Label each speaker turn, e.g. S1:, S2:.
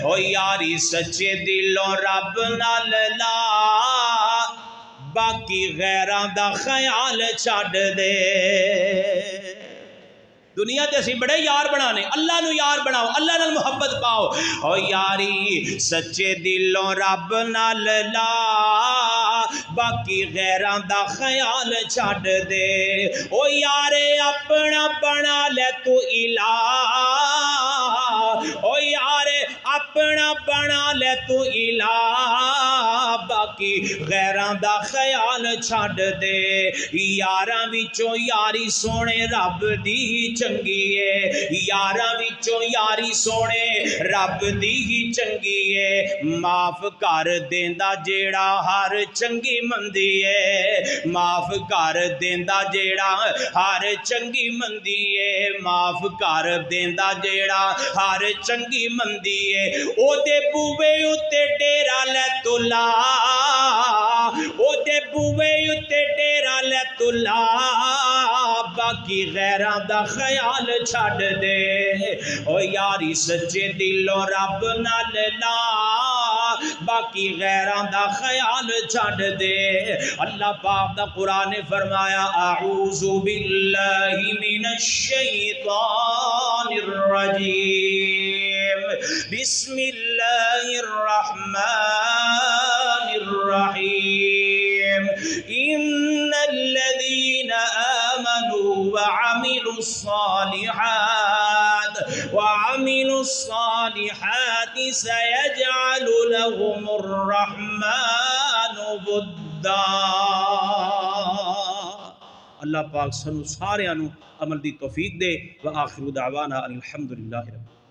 S1: او یاری سچے دلوں رب نال لا باقی غیران دا خیال چھڈ دے دنیا تے اسی بڑے یار بنانے اللہ نو یار بناؤ اللہ نال محبت پاؤ او یاری سچے دلوں رب نال لا باقی غیران دا خیال چھڈ دے او یارے اپنا بنا لے تو الہ او یارے اپنا بنا لے تو الہ باقی غیران دا خیال چھڈ دے یاراں وچوں یاری سونے رب دی چنگی ہے یاراں وچوں یاری سونے رب دی ہی چنگی ہے معاف کر دیندا جیڑا ہر چنگی مندی ہے معاف کر دیندا جیڑا ہر چنگی مندی ہے معاف کر دیندا جیڑا ہر چنگی مندی ہے او دے بوے اُتے ڈیرا لے تو لا او دے بوے اُتے ڈیرا لے تو لا باقی غیران دا خیال چھڈ دے او یاری سچے دلوں رب نال لا باقی غیران دا خیال چھڈ دے اللہ پاک دا قرآن نے فرمایا اعوذ باللہ من الشیطان الرجیم بسم اللہ الرحمن الرحیم ان الذین آمنوا وعملوا الصالحات سيجعل لهم الرحمن ودا اللہ پاک سنو سارے عمل دی توفیق دے وآخر دعوانا الحمدللہ رب